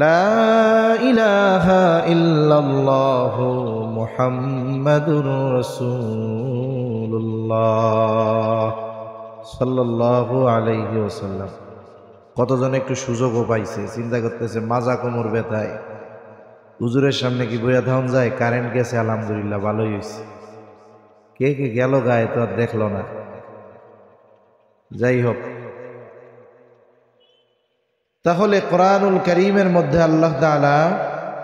লা ইলাহা ইল্লাল্লাহু মুহাম্মাদুর রাসূলুল্লাহ সাল্লাল্লাহু আলাইহি ওয়াসাল্লাম। কতজন একটু সুযোগও পাইছে, চিন্তা করতেছে মাজা কোমর ব্যথায় হুজুরের সামনে কি বইয়া থাউন যায়, কারেন্ট গেছে, আলহামদুলিল্লাহ ভালোই হয়েছে। কে কে গেল গায়ে তো আর দেখলো না। যাই হোক, তাহলে কোরআনুল কারীমের মধ্যে আল্লাহ তাআলা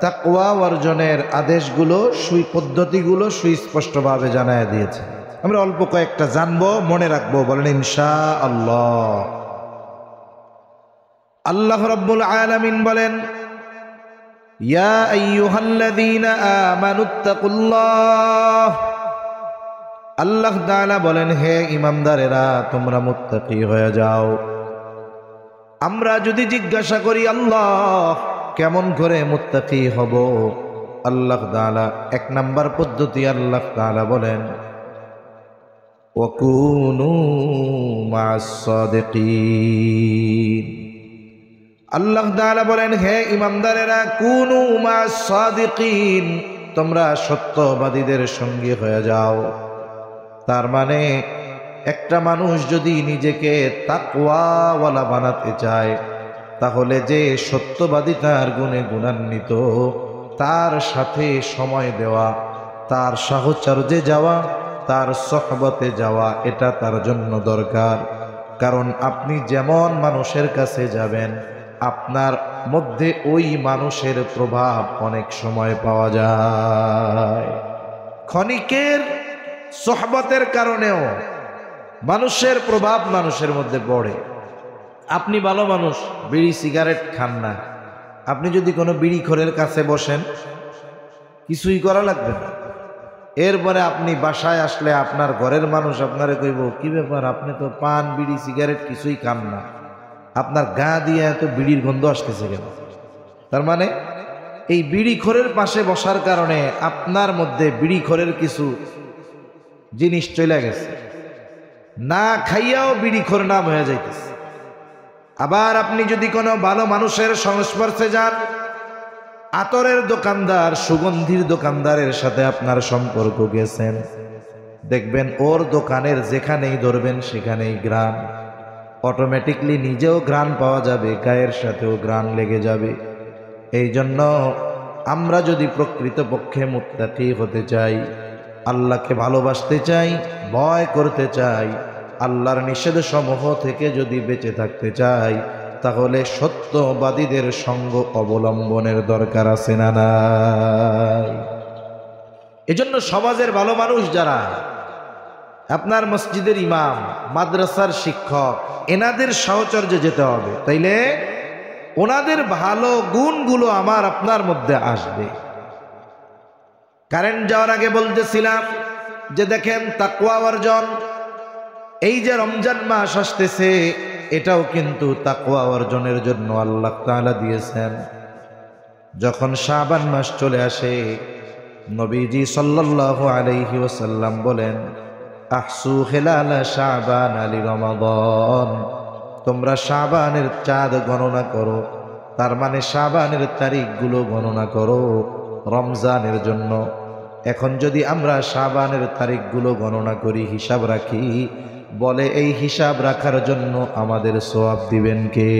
তাকওয়া অর্জনের আদেশগুলো, পদ্ধতিগুলো সুস্পষ্টভাবে জানায় দিয়েছে। আমরা অল্প কয়েকটা জানবো, মনে রাখবো, বলেন ইনশাআল্লাহ। আল্লাহ রাব্বুল আলামিন বলেন, ইয়া আইয়ুহাল্লাযীনা আমানুত্তাকুল্লাহ। আল্লাহ তাআলা বলেন, হে ঈমানদারেরা, তোমরা মুত্তাকি হয়ে যাও। আমরা যদি জিজ্ঞাসা করি আল্লাহ কেমন করে মুত্তাকি হব, আল্লাহ তাআলা এক নাম্বার পদ্ধতি আল্লাহ তাআলা বলেন, ওয়াকুনু মা'আস সাদিকিন। আল্লাহ তাআলা বলেন, হে ঈমানদারেরা, কুনু মা'আস সাদিকিন, তোমরা সত্যবাদীদের সঙ্গী হয়ে যাও। তার মানে একটা মানুষ যদি নিজেকে তাকওয়াওয়ালা বানাতে চায়, তাহলে যে সত্যবাদী তার গুণে গুণান্বিত, তার সাথে সময় দেওয়া, তার সাহচর্যে যাওয়া, তার সোহবতে যাওয়া, এটা তার জন্য দরকার। কারণ আপনি যেমন মানুষের কাছে যাবেন, আপনার মধ্যে ওই মানুষের প্রভাব অনেক সময় পাওয়া যায়। ক্ষণিকের সোহবতের কারণেও মানুষের প্রভাব মানুষের মধ্যে পড়ে। আপনি ভালো মানুষ, বিড়ি সিগারেট খান না, আপনি যদি কোনো বিড়িখোরের কাছে বসেন, কিছুই করা লাগবে না। এরপরে আপনি বাসায় আসলে আপনার ঘরের মানুষ আপনারে কইব, কি ব্যাপার, আপনি তো পান বিড়ি সিগারেট কিছুই খান না, আপনার গা দিয়ে এত বিড়ির গন্ধ আসতেছে কেন? তার মানে এই বিড়িখোরের পাশে বসার কারণে আপনার মধ্যে বিড়িখোরের কিছু জিনিস চলে গেছে, না খাইয়াও বিড়িখোর নাম হয়ে যাইতেছে। আবার আপনি যদি কোনো ভালো মানুষের সংস্পর্শে যান, আতরের দোকানদার, সুগন্ধির দোকানদারের সাথে আপনার সম্পর্ক গেছেন, দেখবেন ওর দোকানের যেখানেই ধরবেন সেখানেই ঘ্রাণ, অটোমেটিকলি নিজেও ঘ্রাণ পাওয়া যাবে, গায়ের সাথেও ঘ্রাণ লেগে যাবে। এই জন্য আমরা যদি প্রকৃতপক্ষে মুত্তাকি হতে চাই, আল্লাহকে ভালোবাসতে চাই, ভয় করতে চাই, আল্লাহর নিষেধ সমূহ থেকে যদি বেঁচে থাকতে চাই, তাহলে সত্যবাদীদের সঙ্গ অবলম্বনের দরকার আছে না নাই? এজন্য সমাজের ভালো মানুষ যারা, আপনার মসজিদের ইমাম, মাদ্রাসার শিক্ষক, এনাদের সাহচর্যে যেতে হবে, তাইলে ওনাদের ভালো গুণগুলো আমার আপনার মধ্যে আসবে। কারেন্ট যাওয়ার আগে বলতেছিলাম যে দেখেন, তাকওয়া অর্জন, এই যে রমজান মাস আসতেছে, এটাও কিন্তু তাকওয়া অর্জনের জন্য আল্লাহ তাআলা দিয়েছেন। যখন শাবান মাস চলে আসে, নবীজি সাল্লাল্লাহু আলাইহি ওয়াসাল্লাম বলেন, আহসু হিলালা শাবান আলি রমাদান, তোমরা শাবানের চাঁদ গণনা করো, তার মানে শাবানের তারিখগুলো গণনা করো রমজানের জন্য। এখন যদি আমরা শাবানের তারিখগুলো গণনা করি, হিসাব রাখি, বলে এই হিসাব রাখার জন্য আমাদের সওয়াব দিবেন কে?